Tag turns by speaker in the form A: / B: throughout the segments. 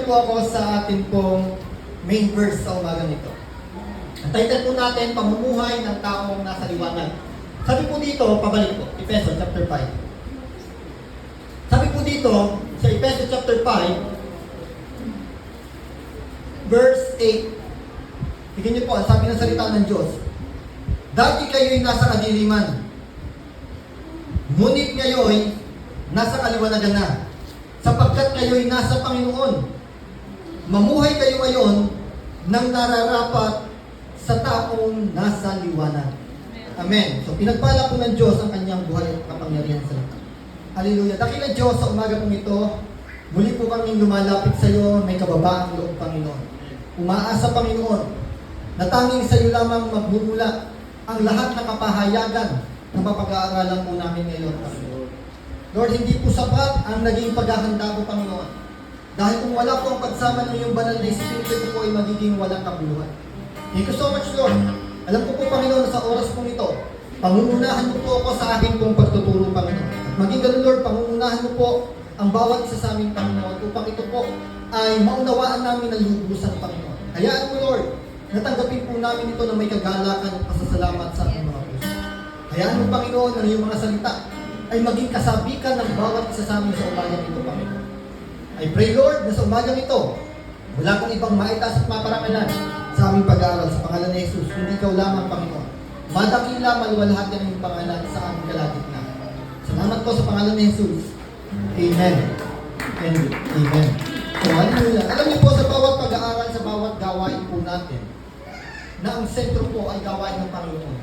A: po ako sa atin pong main verse sa umagang ito. Ang title po natin, Pamumuhay ng Taong Nasa Liwanag. Sabi po dito, pabalik po, Efeso chapter 5. Sabi po dito, sa Efeso chapter 5, verse 8. Tignan niyo po, ang sabi ng salita ng Diyos. Dati kayo'y nasa kadiliman, ngunit ngayon nasa kaliwanagan na, sapagkat kayo'y nasa Panginoon. Mamuhay kayo ngayon nang nararapat sa taong nasa liwanag. Amen. So pinagpala po ng Diyos ang kanyang buhay at kapangyarihan sa lahat. Hallelujah. Dakila Diyos, sa umaga pong ito, muli po kaming lumalapit sa iyo, may kababaang loob, Panginoon. Umaasa, Panginoon, na tanging sa iyo lamang magmumula ang lahat ng kapahayagan na mapag-aaralan po namin ngayon, Panginoon. Lord, hindi po sapat ang naging paghahanda po, Panginoon. Dahil kung wala po ang pagsama ng iyong banal na Espiritu, ito po ay magiging walang kabuluhan. Thank you so much, Lord. Alam ko po, Panginoon, na sa oras pong ito, pangungunahan mo po ako sa akin pong pagtuturo, Panginoon. At maging ganun, Lord, pangungunahan mo po ang bawat isa sa amin, Panginoon, upang ito po ay maunawaan namin ang lubusan, Panginoon. Hayaan mo, Lord, natanggapin po namin ito na may kagalakan at pasasalamat sa ating mga puso. Hayaan mo, Panginoon, ang iyong mga salita ay maging kasabikan ng bawat isa sa amin sa umagang ito, Panginoon. I pray, Lord, na sa umagang ito, wala kang ibang maitaas at maparangalan sa aming pag-aaral sa pangalan ni Jesus, hindi ikaw lamang, Panginoon. Madakila, maluwalhati ng iyong pangalan sa aming kalagitnaan. Salamat po sa pangalan ni Jesus. Amen. And amen. So, hallelujah. Alam niyo po, sa bawat pag-aaral, sa bawat gawain po natin, na ang sentro po ay gawain ng Panginoon.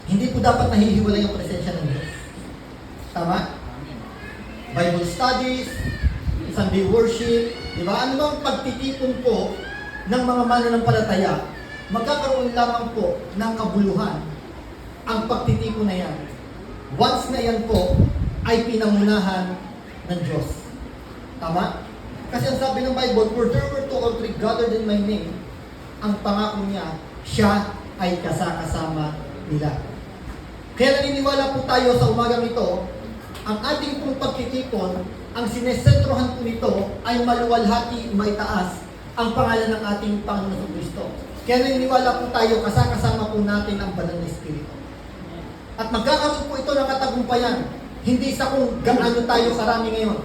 A: Hindi po dapat nahihiwalay ang presensya ng Diyos. Tama? Bible studies, Sunday worship, di ba? Ano bang pagtitipon po ng mga mananampalataya, magkakaroon lamang po ng kabuluhan ang pagtitipon na yan. Once na yan po ay pinangunahan ng Diyos. Tama? Kasi ang sabi ng Bible, for there were two or three gathered in my name, ang pangako niya, siya ay kasakasama nila. Kaya naniniwala po tayo sa umagang ito, ang ating pong pagtitipon, ang sinesentrohan po nito ay maluwalhati, maitaas ang pangalan ng ating Panginoon Kristo. Kaya naniniwala po tayo, kasakasama po natin ang banal na Espiritu. At magkakaroon po ito ng katagumpayan, hindi sa kung gaano tayo karami ngayon,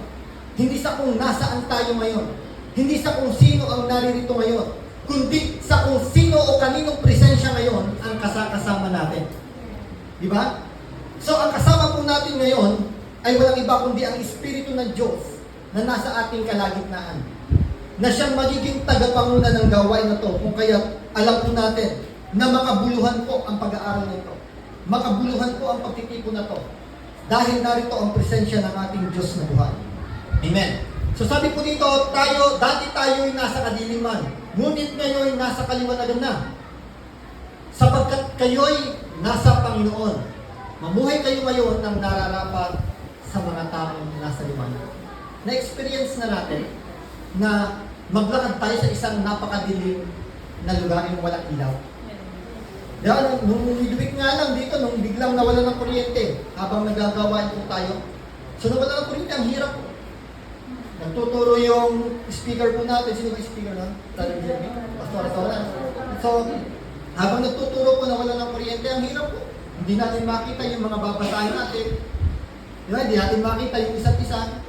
A: hindi sa kung nasaan tayo ngayon, hindi sa kung sino ang naririto ngayon, kundi sa kung sino o kaninong presensya ngayon ang kasakasama natin. Di ba? So ang kasama po natin ngayon ay walang iba kundi ang Espiritu ng Diyos na nasa ating kalagitnaan. Na siyang magiging tagapanguna ng gawain na to. Kung kaya alam po natin na makabuluhan po ang pag-aaral nito. Makabuluhan po ang pagtitipon na to. Dahil narito ang presensya ng ating Diyos na buhay. Amen. So sabi po dito, dati tayo'y nasa kadiliman, ngunit ngayon nasa kaliwanagan na. Sapagkat kayo'y nasa Panginoon. Mamuhay kayo ngayon ng nararapat sa mga taong nasa liwanag. Na-experience na natin na maglakad tayo sa isang napakadilim na lugar yung walang ilaw. Yan, nung midweek nga lang dito, nung biglang nawala ng kuryente, habang nagagawa po tayo. So nawala ng kuryente, ang hirap po. Nagtuturo yung speaker po natin. Sino ba yung speaker na? Pastor. So, habang nagtuturo po nawala ng kuryente, ang hirap po. Hindi natin makita yung mga babasahin natin. Diba? Hindi natin makita yung isa't isa.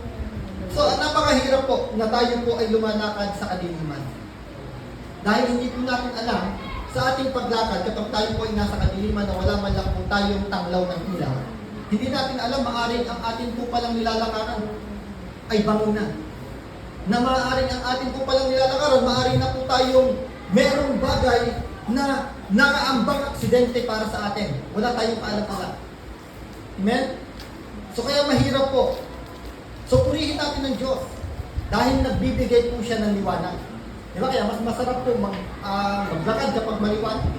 A: So, napakahirap po na tayo po ay lumalakad sa kadiliman. Dahil hindi po natin alam sa ating paglakad, kapag tayo po ay nasa kadiliman na wala man lang po tayong tanglaw ng ilaw, hindi natin alam, maaaring ang atin po palang nilalakaran ay bango na. Na maaaring ang atin po palang nilalakaran, maaaring na po tayong merong bagay na nakaambang aksidente para sa atin. Wala tayong kaalam-alam. Amen? So kaya mahirap po. So purihin natin ng Diyos dahil nagbibigay po siya ng liwanag. Diba? Kaya mas masarap po maglakad kapag maliwanag.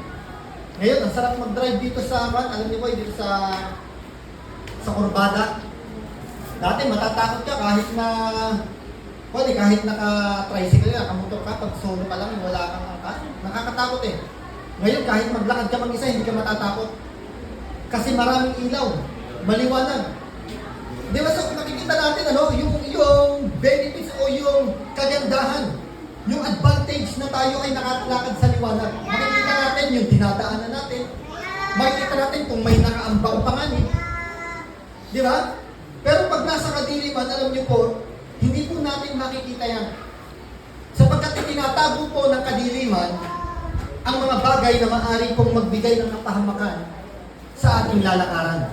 A: Ngayon, ang sarap mag-drive dito sa, alam niyo po, dito sa Corbada. Dati matatakot ka kahit kahit naka-tricycle, naka-motor ka, pag solo ka lang, wala kang angkas. Nakakatakot eh. Ngayon, kahit maglakad ka mag-isa, hindi ka matatakot. Kasi maraming ilaw, maliwanag. Di ba, so nakikita natin yung benefits o yung kagandahan yung advantage na tayo ay nakakalakad sa liwanag. Makikita natin yung dinadaanan natin. Makikita natin kung may nakaambang panganib. Di ba? Pero pag nasa kadiliman, alam niyo po, hindi po natin makikita yan. Sapagkat itinatago po ng kadiliman ang mga bagay na maaari pong magbigay ng kapahamakan sa ating lalakaran.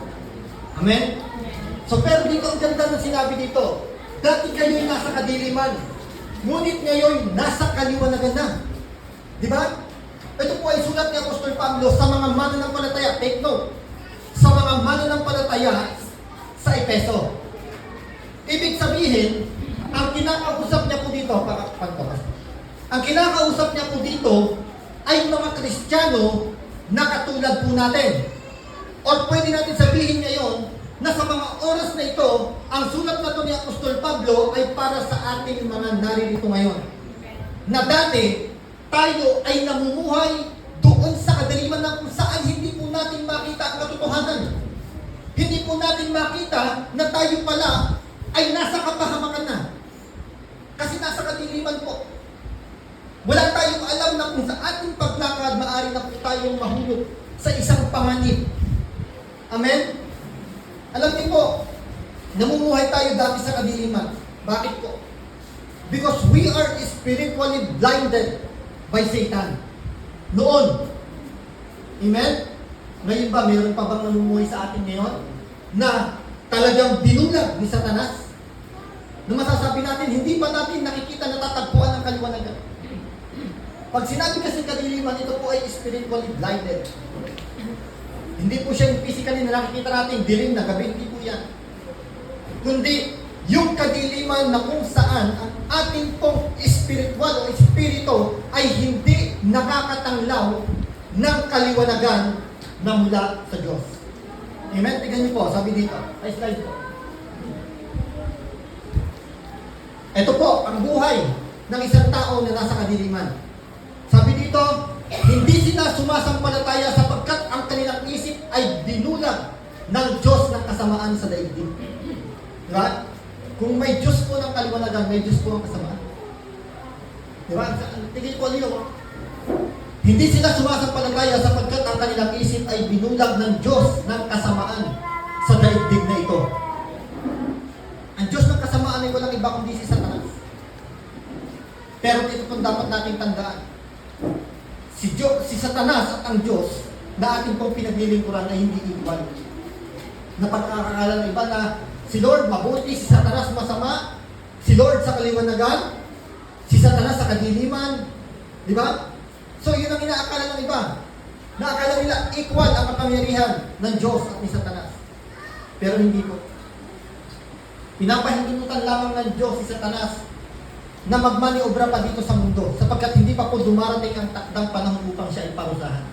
A: Amen? So, pero dito ang ganda na sinabi dito, dati kayo'y nasa kadiliman, ngunit ngayon nasa kaliwanagan na. Di ba? Ito po ay sulat ni Apostol Pablo sa mga mananampalataya. Take note. Sa mga mananampalataya sa Efeso. Ibig sabihin, ang kinakausap niya po dito, ang kinakausap niya po dito ay mga Kristiyano na katulad po natin. O pwede natin sabihin ngayon na sa mga oras na ito, ang sulat na ito ni Apostol Pablo ay para sa ating mga naririto ngayon. Na dati, tayo ay namumuhay doon sa kadiliman na kung saan hindi po natin makita ang katotohanan. Hindi po natin makita na tayo pala ay nasa kapahamakan na. Kasi nasa kadiliman po. Wala tayong alam na kung sa ating paglakad, maaari na po tayong mahulog sa isang panganib. Amen? Alam niyo po, namumuhay tayo dati sa kadiliman. Bakit po? Because we are spiritually blinded by Satan. Noon. Amen? Ngayon ba, mayroon pa bang namumuhay sa atin ngayon na talagang binulag ni Satanas? Na masasabi natin, hindi pa natin nakikita natatagpuan ng kaliwanagan. Pag sinabi kasi kadiliman, ito po ay spiritually blinded. Hindi po siya yung physically na nakikita natin dilim na gabi, hindi po yan. Kundi yung kadiliman na kung saan ang ating pong spiritual o espiritu ay hindi nakakatanglaw ng kaliwanagan na mula sa Diyos. Amen? Tignan niyo po, sabi dito. Ay, slide po. Ito po, ang buhay ng isang tao na nasa kadiliman. Sabi dito, hindi sila sumasampalataya sapagkat ang kanilang isip ay binulag ng Diyos ng kasamaan sa daigdig. Diba? Kung may Diyos po ng kaliwanagan, may Diyos po ang kasamaan. Diba? Tingin po niyo, hindi sila sumasampalataya sapagkat ang kanilang isip ay binulag ng Diyos ng kasamaan sa daigdig na ito. Ang Diyos ng kasamaan ay walang iba kundi si Satanas. Pero ito pong dapat nating tandaan. Si Satanas at ang Diyos na ating pong pinaglilingkuran ay hindi equal. Na pagkakakala ng iba na si Lord mabuti, si Satanas masama, si Lord sa kaliwanagan, si Satanas sa kadiliman. Di ba? So yun ang inaakala ng iba. Naakala nila equal ang kapangyarihan ng Diyos at ni Satanas. Pero hindi po. Pinapahinginutan lamang ng Diyos si Satanas na magmaniobra pa dito sa mundo sapagkat hindi pa po dumarating ang takdang panahon upang siya iparusahan.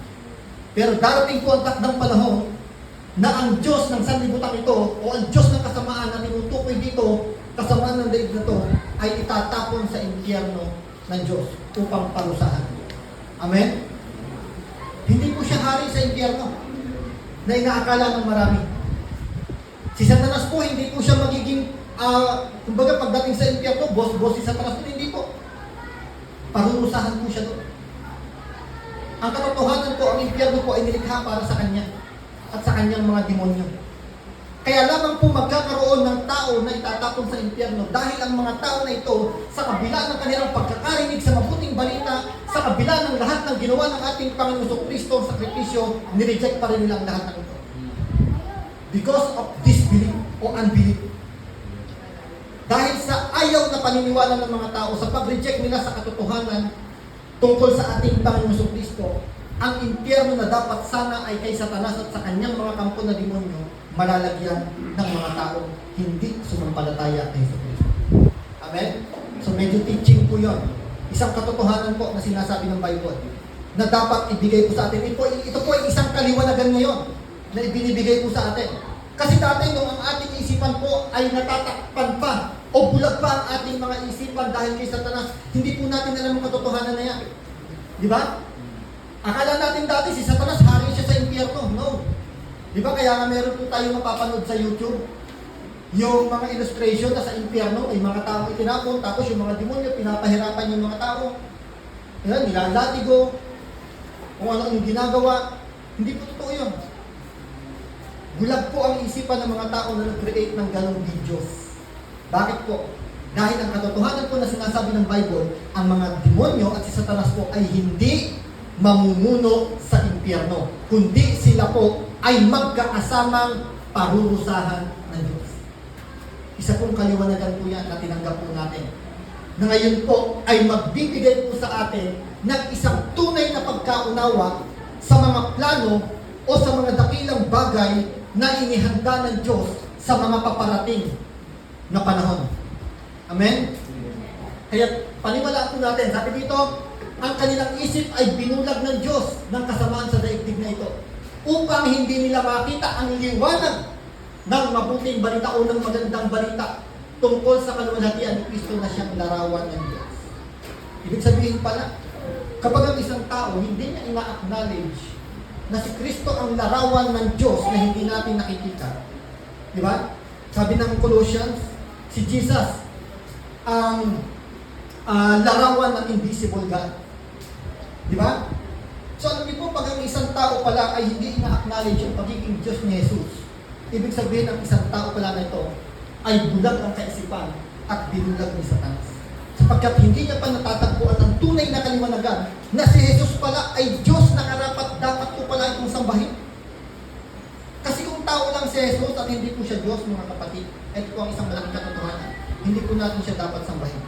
A: Pero darating po ang takdang panahon na ang Diyos ng sanlibutan ito o ang Diyos ng kasamaan na tinutukoy dito, kasamaan ng daig na ito, ay itatapon sa impyerno ng Diyos upang parusahan. Amen? Hindi po siya hari sa impyerno na inaakala ng marami. Si Satanas po, hindi po siya magiging kumbaga pagdating sa impyerno, boss si Satanas, hindi po. Parurusahan po siya doon. Ang katotohanan po, ang impyerno po ay nilikha para sa kanya at sa kanyang mga demonyo. Kaya lamang po magkakaroon ng tao na itatapon sa impyerno dahil ang mga tao na ito, sa kabila ng kanilang pagkakarinig sa mabuting balita, sa kabila ng lahat ng ginawa ng ating Panginoon Kristo sa sakripisyo, nireject pa rin nila ang lahat ng ito. Because of disbelief o unbelief. Dahil sa ayaw na paniniwala ng mga tao, sa pag-reject nila sa katotohanan tungkol sa ating Panginoon Kristo, ang impyerno na dapat sana ay kay Satanas at sa kanyang mga kampo na demonyo, malalagyan ng mga tao hindi sumampalataya kay Kristo. Amen? So medyo teaching po yun. Isang katotohanan po na sinasabi ng Bible na dapat ibigay po sa atin. Ito po ay isang kaliwanagan ngayon na ibinibigay po sa atin. Kasi dati nung ang ating isipan po ay natatakpan pa o bulag pa ang ating mga isipan dahil kay Satanas, hindi po natin alam ang katotohanan na yan. Di ba? Akala natin dati si Satanas, hari siya sa impyerno. No. Di ba? Kaya nga meron po tayo mapapanood sa YouTube yung mga illustration na sa impyerno, may mga tao itinapon, tapos yung mga demonyo, pinapahirapan yung mga tao. Ayan, nilalatigo, kung ano yung ginagawa. Hindi po totoo yun. Bulag po ang isipan ng mga tao na nag-create ng ganong videos. Bakit po? Dahil ang katotohanan po na sinasabi ng Bible, ang mga demonyo at si Satanas po ay hindi mamumuno sa impyerno, kundi sila po ay magkakasamang parurusahan ng Diyos. Isa pong kaliwanagan po yan na tinanggap po natin. Na ngayon po ay magbibigay po sa atin ng isang tunay na pagkaunawa sa mga plano o sa mga dakilang bagay na inihanda ng Diyos sa mga paparating na panahon. Amen? Kaya paniwalaan po natin, sabi dito, ang kanilang isip ay binulag ng Diyos ng kasamaan sa daigdig na ito upang hindi nila makita ang liwanag ng mabuting balita o ng magandang balita tungkol sa kaluwalhatian ni Kristo na siyang larawan ng Diyos. Ibig sabihin pala, kapag ang isang tao hindi niya ina-acknowledge na si Kristo ang larawan ng Diyos na hindi natin nakikita, di ba? Sabi ng Colossians, si Jesus ang larawan ng invisible God. Di ba? So alam niyo po, pag ang isang tao pala ay hindi ina-acknowledge yung pagiging Diyos ni Jesus, ibig sabihin ng isang tao pala na ito ay bulag ang kaisipan at binulag ni Satanas. Sapagkat hindi niya pa natatagpuan ang tunay na kaliwanagan na si Jesus pala ay Diyos na karapat dapat po pala itong sambahin. Kasi kung tao lang si Jesus at hindi po siya Diyos, mga kapatid, ito po ang isang malaking katotohanan. Hindi po natin siya dapat sambahin.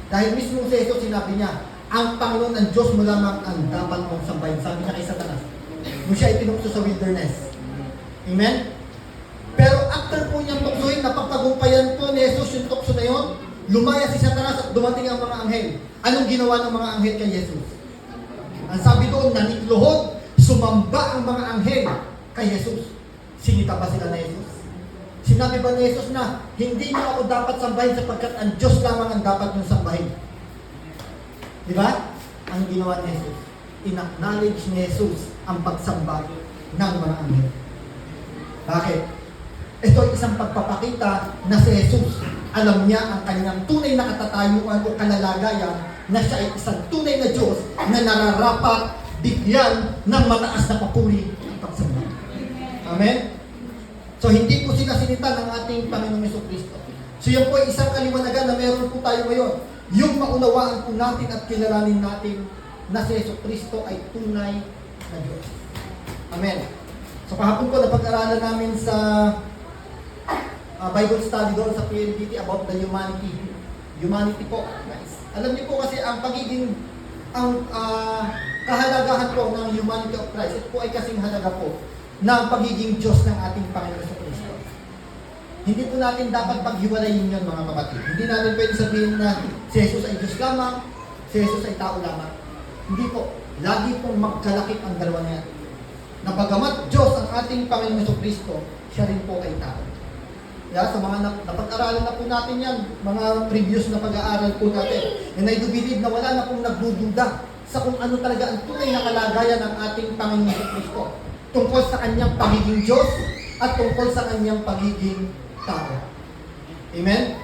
A: Dahil mismo si Jesus sinabi niya, ang Panginoon ng Diyos mo lamang ang dapat mong sambahin. Sabi niya kay Satanas, nung siya itinukso sa wilderness. Amen? Pero after po niyang tuksohin, napagtagumpayan po ni Jesus yung tukso na yun, lumaya si Satanas at dumating ang mga anghel. Anong ginawa ng mga anghel kay Jesus? Ang sabi doon, nanikluhod, sumamba ang mga anghel kay Jesus. Sinita ba sila na Jesus? Sinabi ba ni Jesus na, hindi niyo ako dapat sambahin sapagkat ang Diyos lamang ang dapat niyong sambahin? Di ba? Ang ginawa ni Jesus, in-acknowledge ni Jesus ang pagsamba ng mga anghel. Bakit? Ito ay isang pagpapakita na si Jesus, alam niya ang kanyang tunay na katatayuan o kalalagayan na siya ay isang tunay na Diyos na nararapat bigyan ng mataas na papuri ang pagsamba. Amen? So hindi po sila sinita ng ating Panginoong Jesucristo. So yan po ay isang kaliwanagan na meron po tayo ngayon. Yung maunawaan po natin at kilalanin natin na si Jesucristo ay tunay na Diyos. Amen. So kahapon po napag-aralan namin sa Bible study doon sa PLDT about the humanity. Humanity po. Nice. Alam niyo po kasi ang pagiging, kahalagahan po ng humanity of Christ, ito po ay kasing halaga po ng pagiging Diyos ng ating Panginoon sa Kristo. Hindi po natin dapat paghiwalayin yun, mga kapatid. Hindi natin pwede sabihin na si Jesus ay Diyos lamang, si Jesus ay tao lamang. Hindi po. Lagi pong magkalakip ang dalawa na yan. Na bagamat Diyos ang ating Panginoon sa Kristo, siya rin po ay tao. Sa mga napag-aralan na po natin yan, mga previous na pag-aaral po natin. And I do believe na wala na pong nagdududa sa kung ano talaga ang tunay na kalagayan ng ating Panginoon sa Kristo tungkol sa kanyang pagiging Diyos at tungkol sa kanyang pagiging tao. Amen?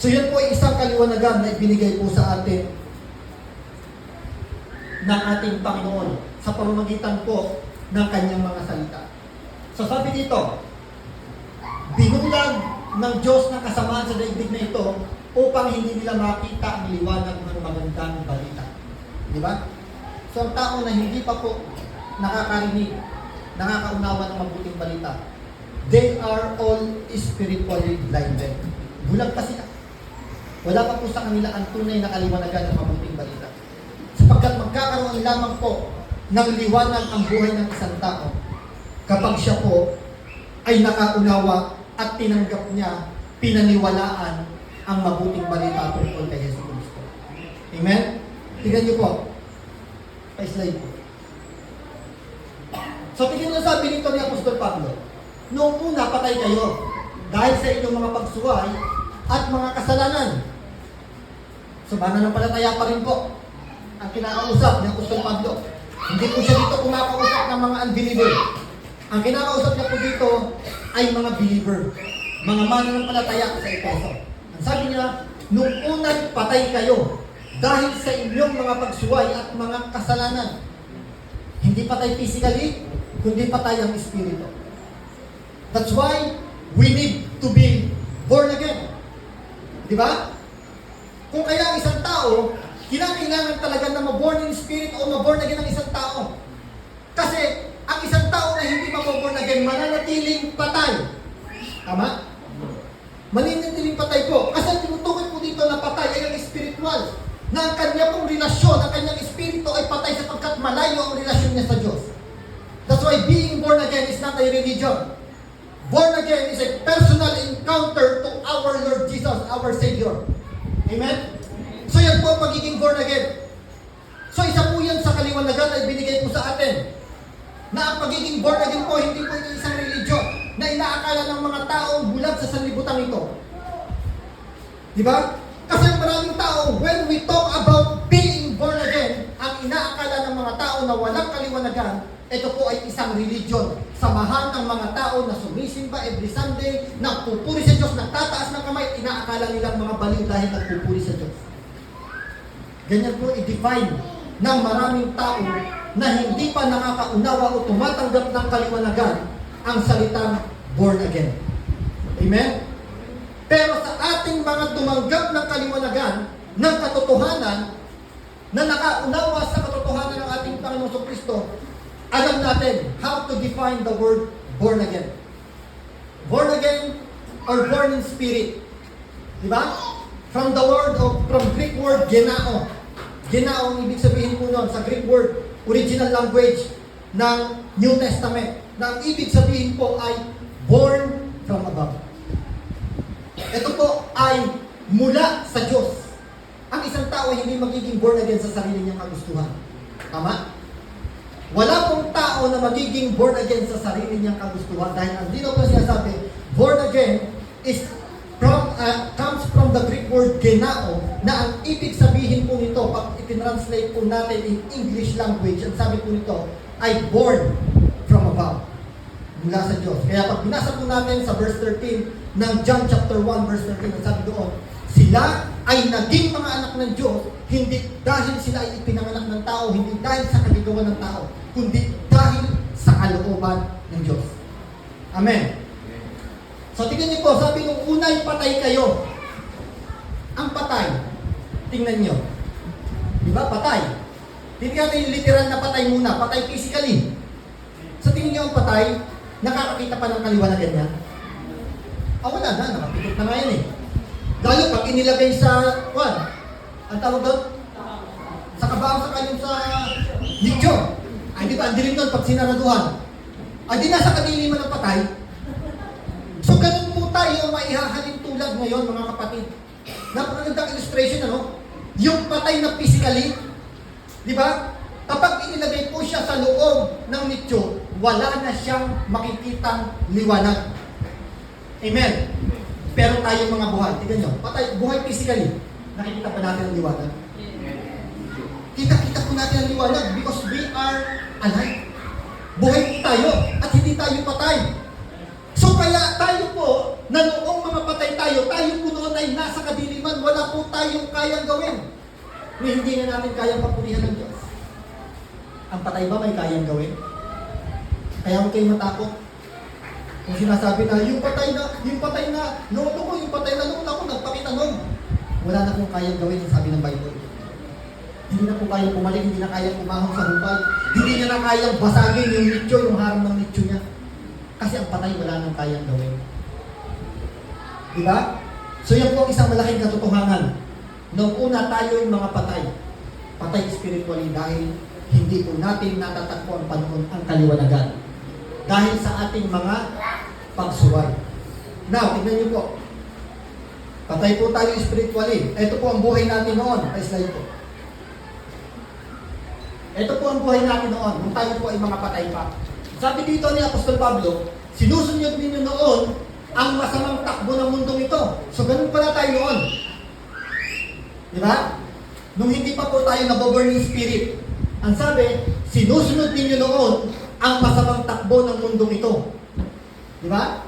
A: So yun po ay isang kaliwanagan na ibinigay po sa atin ng ating Panginoon sa pamamagitan po ng kanyang mga salita. So sabi dito, binulag ng Diyos ng kasamaan sa daigdig na ito upang hindi nila makita ang liwanag ng magandang balita. Di ba? So ang tao na hindi pa po nakakarinig, nakakaunawa ng mabuting balita, they are all spiritually blinded. Bulag pa sila. Wala pa po sa kanila ang tunay na kaliwanagan ng mabuting balita. Sapagkat magkakaroon lamang po ng liwanag ang buhay ng isang tao kapag siya po ay nakaunawa at tinanggap niya, pinaniwalaan ang mabuting balita tungkol kay Jesus Cristo. Amen? Tingnan niyo po. Pa-slide po. So tingnan niyo sabi nito ni Apostol Pablo, noong una patay kayo dahil sa inyong mga pagsuway at mga kasalanan. So mananampalataya pa rin po ang kinakausap ni Apostol Pablo. Hindi po siya dito kumakausap ng mga unbeliever. Ang kinakausap niya po dito ay mga believer. mga mananampalataya sa Efeso. Ang sabi niya, nung unang patay kayo dahil sa inyong mga pagsuway at mga kasalanan. Hindi patay physically, kundi patay ang espiritu. That's why we need to be born again. Di ba? Kung kaya ang isang tao, kinakailangan talaga na ma-born in spirit o ma-born again ang isang tao. Kasi ang isang tao na hindi ma-born again, mananatiling patay. Tama? Mananatiling patay po. Kasi ang tinutukoy po dito na patay ay ang spiritual. Na ang kanya pong relasyon, ang kanyang espiritu ay patay sapagkat malayo ang relasyon niya sa Diyos. That's why being born again is not a religion. Born again is a personal encounter to our Lord Jesus, our Savior. Amen? So yan po ang pagiging born again. So isa po yan sa kaliwanagan ay binigay po sa atin. Na ang pagiging born again po, hindi po ito isang religion na inaakala ng mga taong bulag sa sanlibutan ito. Di ba? Kasi maraming tao, when we talk about being born again, ang inaakala ng mga tao na walang kaliwanagan, ito po ay isang religion. Samahan ng mga tao na sumisimba every Sunday, nagpupuri sa Diyos, nagtataas ng kamay, inaakala nilang mga baliw dahil nagpupuri sa Diyos. Ganyan po i-define ng maraming tao na hindi pa nakakaunawa o tumatanggap ng kaliwanagan ang salitang born again. Amen? Pero sa ating mga tumanggap ng kaliwanagan, ng katotohanan, na nakaunawa sa katotohanan ng ating Panginoong Kristo, alam natin how to define the word born again. Born again or born in spirit. Diba? From Greek word genao. Genao ang ibig sabihin po nun sa Greek word, original language ng New Testament. Na ang ibig sabihin po ay born from above. Ito po ay mula sa Diyos. Ang isang tao ay hindi magiging born again sa sarili niyang kagustuhan. Tama? Wala pong tao na magiging born again sa sarili niyang kagustuhan dahil ang dito po sinasabi, born again comes from the Greek word genao na ang ibig sabihin po nito, pag itinranslate po natin in English language, ang sabi po nito ay born from above. Mula sa Diyos. Kaya pag binasa po natin sa verse 13 ng John chapter 1 verse 13, ang sabi doon, sila ay naging mga anak ng Diyos, hindi dahil sila ay ipinanganak ng tao, hindi dahil sa kagagawa ng tao, kundi dahil sa kalooban ng Diyos. Amen. So tingnan niyo po, sabi nung unay patay kayo. Ang patay, tingnan niyo. Diba? Patay. Hindi natin yung literal na patay muna, patay physically. So tingnan niyo ang patay, nakakakita pa ng kaliwanagan niya? Wala na, nakapitot na nga yan eh. Lalo pag inilagay sa, ang tawag doon? Sa kabaong sa kanyang sa nicho. Ay di ba, ang dilim doon pag sinaraduhan. Ay di nasa kadiliman ng patay. So ganun po tayo maihahalin tulad ngayon mga kapatid. Napakagandang illustration, ano? Yung patay na physically, di ba? Kapag inilagay po siya sa loob ng nicho, wala na siyang makikitang liwanag. Amen. Pero tayo mga buhay, tignan nyo, patay, buhay physically, nakikita pa natin ang liwanag. Kita-kita po natin ang liwanag because we are alive. Buhay po tayo at hindi tayo patay. So kaya tayo po, na noong mga patay tayo po noon ay nasa kadiliman, wala po tayong kayang gawin. Hindi na natin kayang papurihan ng Diyos. Ang patay ba may kayang gawin? Kaya huwag kayong matakot. Kung sinasabi na, yung patay na lolo ko, yung patay na lola ko, nagpakita nun. Wala na pong kayang gawin, sabi ng Bible. Hindi na po kayang pumalik, hindi na kayang pumahon sa hukay. Hindi niya na kayang basagin yung nicho, yung harang ng nicho niya. Kasi ang patay, wala nang kayang gawin. Diba? So yan po ang isang malaking katotohanan. Noong una tayo yung mga patay. Patay spiritually dahil hindi po natin natatagpo ang panahon ang kaliwanagan. Dahil sa ating mga pagsuway. Now, tignan niyo po. Patay po tayo spiritually. Ito po ang buhay natin noon. Slide po. Ito po ang buhay natin noon. Kung tayo po ay mga patay pa. Sabi dito ni Apostol Pablo, sinusunod ninyo noon ang masamang takbo ng mundong ito. So, ganun pala tayo noon. Diba? Nung hindi pa po tayo naboborn in spirit. Ang sabi, sinusunod ninyo noon ang masamang takbo ng mundong ito. Di ba?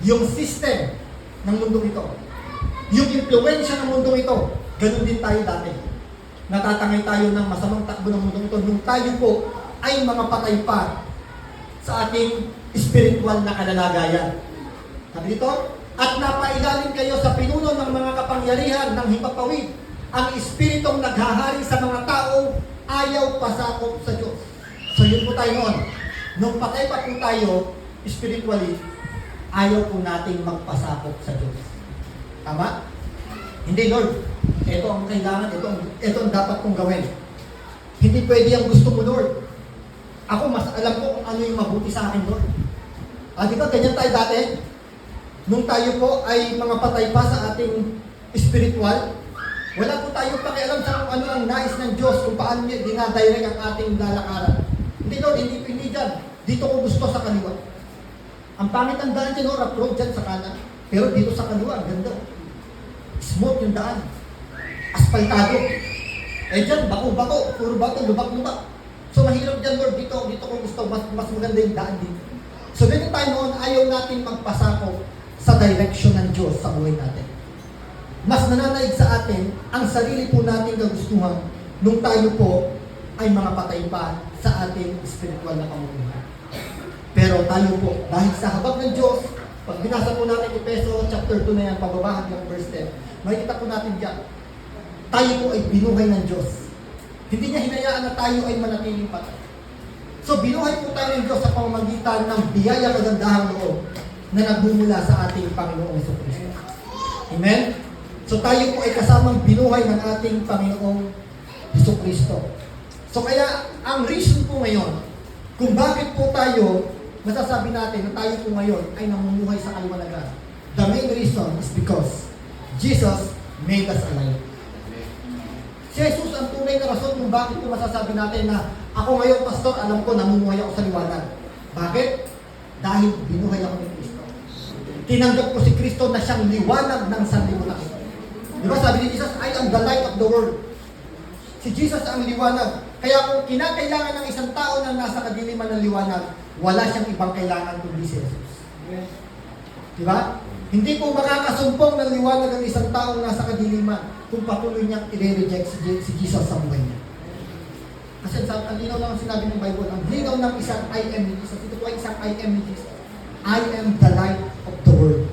A: yung system ng mundong ito, yung impluensya ng mundong ito. Ganun din tayo dati. Natatangay tayo ng masamang takbo ng mundong ito nung tayo po ay mga patay pa sa ating spiritual na kalalagayan. Sabi dito, at napailalim kayo sa pinuno ng mga kapangyarihan ng hipapawid, ang espiritong naghahari sa mga tao, ayaw pasakop sa Diyos. So yun po tayo noon. Nung patay pa po tayo, spiritually, ayaw po nating magpasakop sa Diyos. Tama? Hindi, Lord. Ito ang kailangan, ito ang dapat kong gawin. Hindi pwede ang gusto mo, Lord. Ako, mas alam ko kung ano yung mabuti sa akin, Lord. Di ba, ganyan tayo dati? Nung tayo po ay mga patay pa sa ating spiritual, wala po tayo pakialam sa kung ano ang nais ng Diyos, kung paano niya dinadirect ang ating lalakaran. Hindi, Lord, hindi dyan. Dito ko gusto sa kaliwa. Ang pangit ang daan dyan, no? Rough road dyan sa kanan. Pero dito sa kaliwa, ang ganda. Smooth yung daan. Aspaltado. Dyan, bako-bako, puro bato, lubak-lubak. So mahirap dyan, Lord, dito ko gusto, mas maganda yung daan dito. So dito tayo noon, ayaw natin magpasako sa direction ng Diyos sa buhay natin. Mas nananaig sa atin ang sarili po nating kagustuhan nung tayo po ay mga patay pa sa ating spiritual na pamumuhay. Pero tayo po, dahil sa habag ng Diyos, pag binasa po natin Efeso chapter 2 na yan, pababa hanggang verse 10, makikita po natin diyan, tayo po ay binuhay ng Diyos. Hindi niya hinayaan na tayo ay manatiling patay. So binuhay po tayo ng Diyos sa pamamagitan ng biyaya kagandahang loob na nagmumula sa ating Panginoong Jesucristo. Amen? So tayo po ay kasamang binuhay ng ating Panginoong Jesucristo. So kaya ang reason po ngayon kung bakit po tayo masasabi natin na tayo po ngayon ay namumuhay sa kaliwanagan. The main reason is because Jesus made us alive. Si Jesus ang tunay na rason kung bakit po masasabi natin na ako ngayon, pastor, alam ko namumuhay ako sa liwanag. Bakit? Dahil binuhay ako ni Kristo. Tinanggap ko si Kristo na siyang liwanag ng sanlibutan. Di ba sabi ni Jesus, I am the light of the world. Si Jesus ang liwanag. Kaya kung kinakailangan ng isang tao na nasa kadiliman ng liwanag, wala siyang ibang kailangan kundi si Jesus. Di ba? Hindi po makakasumpong ng liwanag ng isang taong nasa kadiliman kung patuloy niyang i-reject si Jesus sa buhay niya. Kasi ang linaw lang ang sinabi ng Bible, ang linaw ng isang I am ni Jesus. Ito po ay isang I am ni Jesus. I am the light of the world.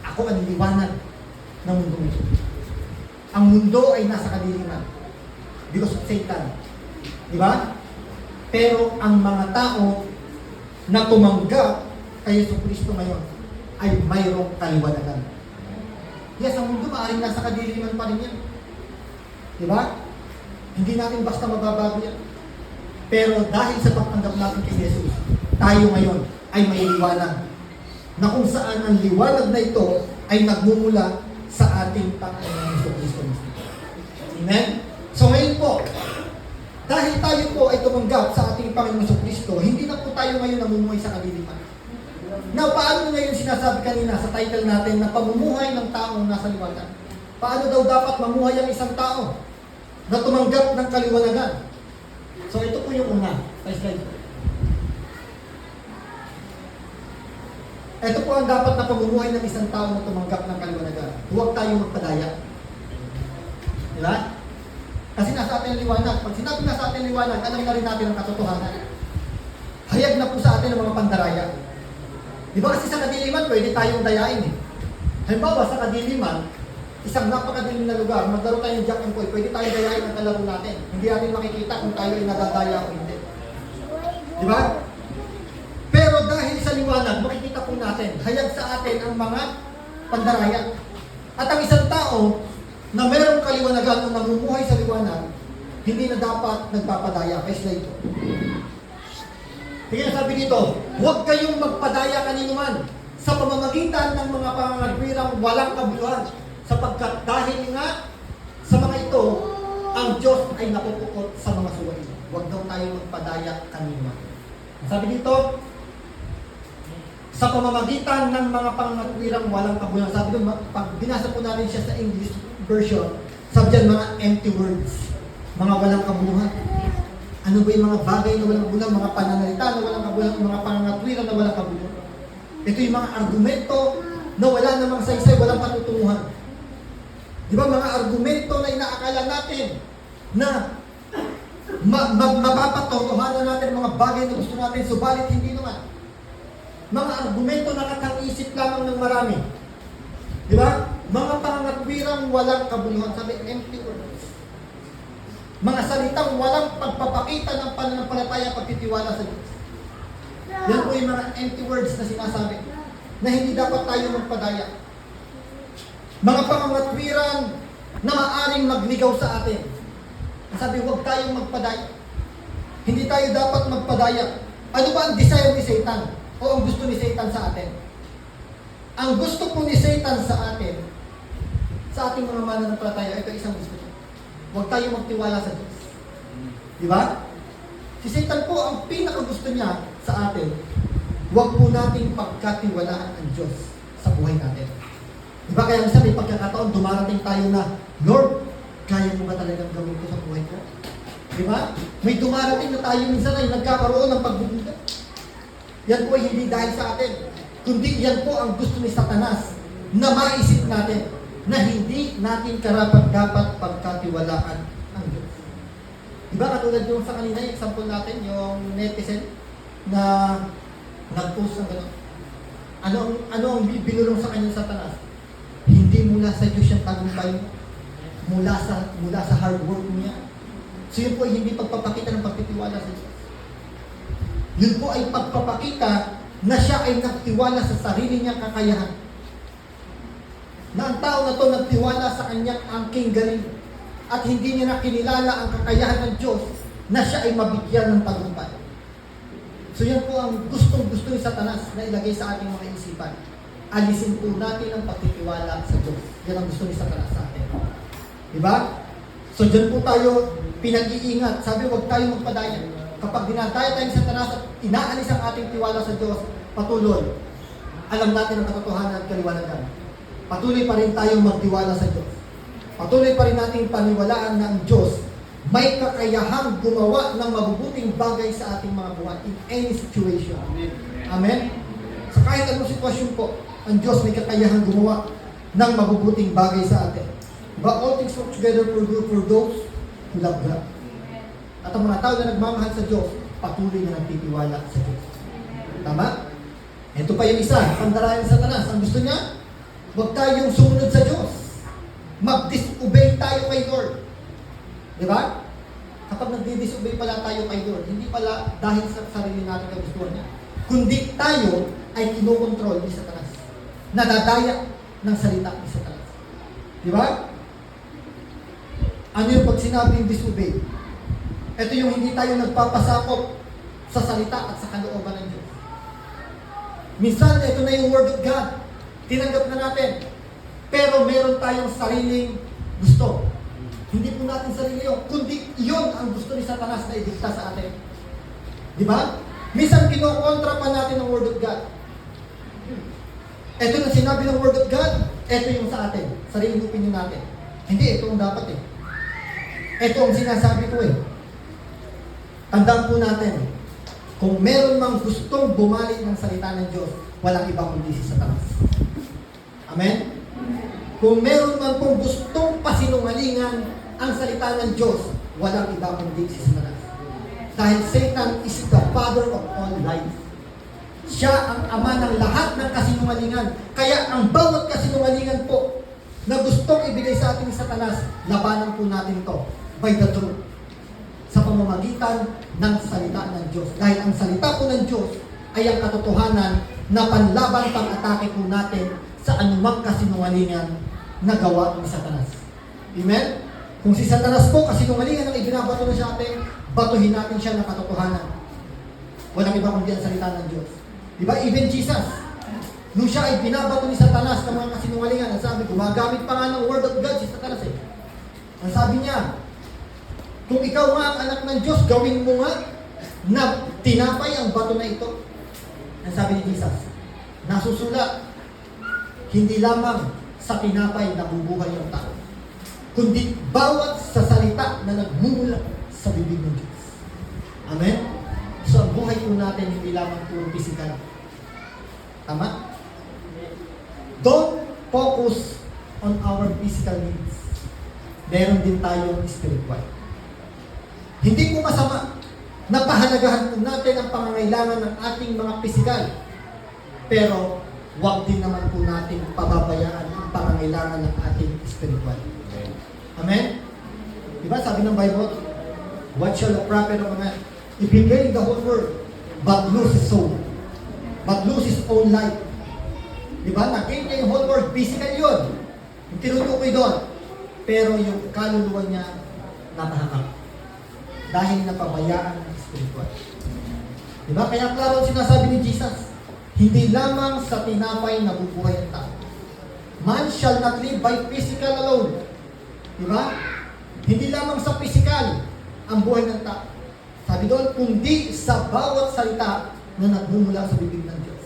A: Ako ang liwanag ng mundo ito. Ang mundo ay nasa kadiliman because of Satan. Di ba? Pero ang mga tao na tumanggap kay Jesucristo ngayon ay mayroong kaliwanagan. Yes, ang mundo maaaring nasa kadiliman pa rin yan. Di ba? Hindi natin basta mababago yan. Pero dahil sa pagtanggap natin kay Jesus, tayo ngayon ay may liwanag. Na kung saan ang liwanag na ito ay nagmumula sa ating Panginoong Jesucristo. Amen? So ngayon po, dahil tayo po ay tumanggap sa ating Panginoong Jesucristo, hindi na po tayo ngayon namumuhay sa kadiliman. Now, paano ngayon sinasabi kanina sa title natin na pamumuhay ng taong nasa liwanag? Paano daw dapat mamuhay ang isang tao na tumanggap ng kaliwanagan? So ito po yung una. Slide. Ito po ang dapat na pamumuhay ng isang tao na tumanggap ng kaliwanagan. Huwag tayong magpadaya. Diba? Kasi nasa atin ang liwanag. Pag sinabi nasa atin ang liwanag, alam na rin natin ang katotohanan. Hayag na po sa atin ang mga pandaraya. Di ba kasi sa kadiliman, pwede tayong dayain eh. Halimbawa, sa kadiliman, isang napakadilim na lugar, maglaro tayo ng Jack and Poy, pwede tayong dayain ang kalaro natin. Hindi natin makikita kung tayo ay nadadaya o hindi. Di ba? Pero dahil sa liwanag, makikita po natin, hayag sa atin ang mga pandaraya. At ang isang tao na mayroong kaliwanagan o namumuhay sa liwanag, hindi na dapat nagpapadaya. Kaya slide ko. Kaya sabi dito, huwag kayong magpadaya kanino man sa pamamagitan ng mga pangangagwirang walang kabuluhan, sapagkat dahil nga sa mga ito, ang Diyos ay napupukot sa mga suwain. Huwag daw tayo magpadaya kanino man. Sabi dito, sa pamamagitan ng mga pangangagwirang walang kabuluhan. Sabi dito, pag binasa po natin siya sa English version, sabi dyan mga empty words, mga walang kabuluhan. Ano ba yung mga bagay na walang kabuluhan, mga pananalita na walang kabuluhan, mga pangangatwiran na walang kabuluhan? Ito yung mga argumento na wala namang saysay, walang patutunguhan. Di ba mga argumento na inaakala natin na mapapatotohanan natin mga bagay na gusto natin, subalit hindi naman. Mga argumento na katang-isip lamang ng marami. Di ba? Mga pangangatwirang walang kabuluhan. Sabi, empty words. Mga salitang walang pagpapakita ng pananampalataya pagtitiwala sa Diyos. Yan po yung mga empty words na sinasabi na hindi dapat tayo magpadaya. Mga pangangatwiran na maaring magligaw sa atin. Sabi, huwag tayong magpadaya. Hindi tayo dapat magpadaya. Ano ba ang desire ni Satan? O ang gusto ni Satan sa atin? Ang gusto po ni Satan sa atin, sa ating mga mananampalataya, ito isang gusto niya. Huwag tayong magtiwala sa Diyos. Di ba? Si Satan po, ang pinakagusto niya sa atin, huwag po nating pagkatiwalaan ang Diyos sa buhay natin. Di ba? Kaya minsan may pagkakataon, dumarating tayo na, Lord, kaya mo ba talagang gawin ko sa buhay ko? Di ba? May dumarating na tayo minsan ay nagkakaroon ng pagbubuga. Yan po ay hindi dahil sa atin, kundi yan po ang gusto ni Satanas na maisip natin na hindi natin karapat-dapat pagkatiwalaan ang Diyos. Di ba? Katulad yung sa kanina, yung example natin, yung netizen na nag-post ng gano'n. Ano ang binulong sa kanya Satanas? Hindi mula sa Diyos yung tagumpay mo. Mula sa hard work niya. So yun po ay hindi pagpapakita ng pagtitiwala sa Diyos. Yun po ay pagpapakita na siya ay nagtiwala sa sarili niyang kakayahan. Na ang tao na to nagtiwala sa kanyang angking galing at hindi niya nakilala ang kakayahan ng Diyos na siya ay mabigyan ng tagumpay. So yan po ang gustong-gusto ni Satanas na ilagay sa ating mga isipan. Alisin po natin ang pagtitiwala sa Diyos. Yan ang gusto ni Satanas sa atin. Diba? So dyan po tayo pinag-iingat. Sabi, huwag tayo magpadaya. Kapag dinadaya tayo sa Satanas at inaalis ang ating tiwala sa Diyos, patuloy. Alam natin ang katotohanan at kaliwanagan. Patuloy pa rin tayong magtiwala sa Diyos. Patuloy pa rin natin paniwalaan na ang Diyos may kakayahang gumawa ng mabubuting bagay sa ating mga buhay in any situation. Amen? Sa kahit anong sitwasyon po, ang Diyos may kakayahang gumawa ng mabubuting bagay sa atin. But all things work together for good for those who love God. At ang mga tao na nagmamahal sa Diyos, patuloy na nagtitiwala sa Diyos. Tama? Ito pa yung isa, pandarayan sa Satanas. Ang gusto niya, huwag tayong sumunod sa Diyos. Mag-disobey tayo kay Lord. Di ba? Kapag nagdi-disobey pala tayo kay Lord, hindi pala dahil sa sarili natin ang gusto niya, kundi tayo ay kinokontrol ni Satanas. Nadadaya ng salita ni Satanas. Di ba? Ano yung pag sinabing disobey? Ito yung hindi tayo nagpapasakop sa salita at sa kalooban ng Diyos. Minsan, ito na yung Word of God. Tinanggap na natin. Pero meron tayong sariling gusto. Hindi po natin sarili yun, kundi yun ang gusto ni Satanas na idikta sa atin. Di ba? Minsan, kinokontra pa natin ang Word of God. Ito na sinabi ng Word of God, ito yung sa atin. Sariling opinion natin. Hindi, ito ang dapat eh. Ito ang sinasabi ko eh. Tandaan po natin, kung meron mang gustong bumalik ng salita ng Diyos, walang ibang kundi si Satanas. Amen? Kung meron man pong gustong pasinungalingan ang salita ng Diyos, walang iba kundi si Satanas. Dahil Satan is the father of all lies. Siya ang ama ng lahat ng kasinungalingan. Kaya ang bawat kasinungalingan po na gustong ibigay sa ating Satanas, labanan po natin to by the truth. Sa pamamagitan ng salita ng Diyos. Dahil ang salita po ng Diyos ay ang katotohanan na panlaban pang-atake po natin sa anumang kasinungalingan na gawa ng Satanas. Amen? Kung si Satanas po, kasinungalingan ang ibinabato na sa atin, batuhin natin siya ng katotohanan. Walang iba kundi ang salita ng Diyos. Diba? Even Jesus, nung siya ay binabato ni Satanas ng mga kasinungalingan, ang sabi, gumagamit pa nga ng Word of God si Satanas eh. Ang sabi niya, kung ikaw nga ang anak ng Diyos, gawin mo nga na tinapay ang bato na ito. Ang sabi ni Jesus, nasusulat, hindi lamang sa tinapay na bubuhay ang tao, kundi bawat sa salita na nagmumula sa bibig ng Diyos. Amen? So ang buhay po natin hindi lamang puro pisikal. Tama? Don't focus on our physical needs. Meron din tayong spiritual. Hindi po masama na pahalagahan po natin ang pangangailangan ng ating mga pisikal. Pero, huwag din naman po natin pababayaan ang pangangailangan ng ating spiritual. Amen? Diba sabi ng Bible, what shall the prophet of a man? If he gain the whole world, but lose his soul, but lose his own life. Diba? Nag-gain niya yung whole world, physical yun. Yung tinutukoy doon. Pero yung kaluluwa niya, napahakap. Dahil napabayaan ng spiritual. Diba? Kaya klaro sinasabi ni Jesus, hindi lamang sa tinapay nabubuhay ang tao. Man shall not live by physical alone. Diba? Hindi lamang sa physical ang buhay ng tao. Sabi doon, kundi sa bawat salita na nagmumula sa bibig ng Diyos.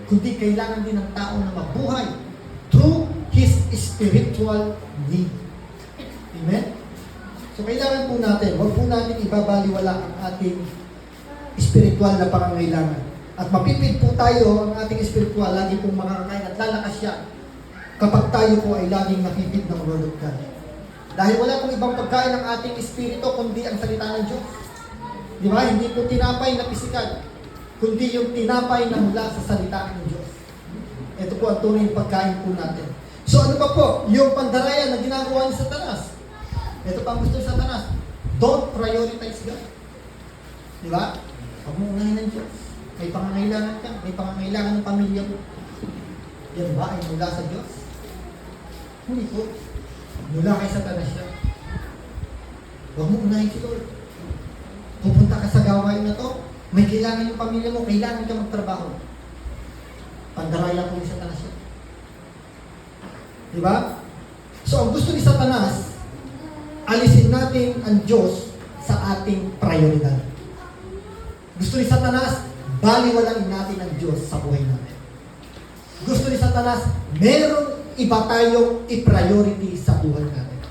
A: Kundi kailangan din ng tao na mabuhay through his spiritual need. Amen? So kailangan po natin, huwag po natin ibabaliwala ang ating spiritual na pangangailangan. At mapipid po tayo ang ating spiritual, lagi pong makakakain at lalakas siya kapag tayo po ay laging napipid ng Word of God. Dahil wala pong ibang pagkain ng ating espiritu kundi ang salita ng Diyos. Di ba? Hindi po tinapay na pisikal, kundi yung tinapay na mula sa salita ng Diyos. Ito po ang tunay na pagkain po natin. So ano pa po? Yung pandaraya na ginagawa ni Satanas. Ito pa ang gusto ni Satanas. Don't prioritize God. Di ba? Huwag mo unahin ng Diyos. May pangangailangan ka. May pangangailangan ng pamilya mo. Yan ba ay mula sa Diyos? Hindi po. Mula kay Satanas siya. Huwag mo unahin si Lord. Pupunta ka sa gawain na to, may kailangan yung pamilya mo, kailangan ka magtrabaho. Pandaraya po ni Satanas siya. Diba? So, ang gusto ni Satanas, alisin natin ang Diyos sa ating prioridad. Gusto ni Satanas, baliwalain natin ang Diyos sa buhay natin. Gusto ni Satanas, merong iba tayong i-priority sa buhay natin.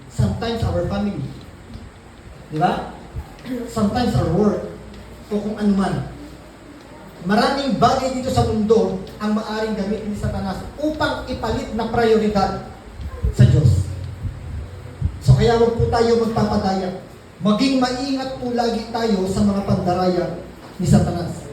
A: Sometimes our family. Diba? Sometimes our work. O kung ano man. Maraming bagay dito sa mundo ang maaring gamitin ni Satanas upang ipalit na prioridad sa Diyos. So kaya huwag po tayo magpapadaya. Maging maingat po lagi tayo sa mga pandaraya ni Satanas.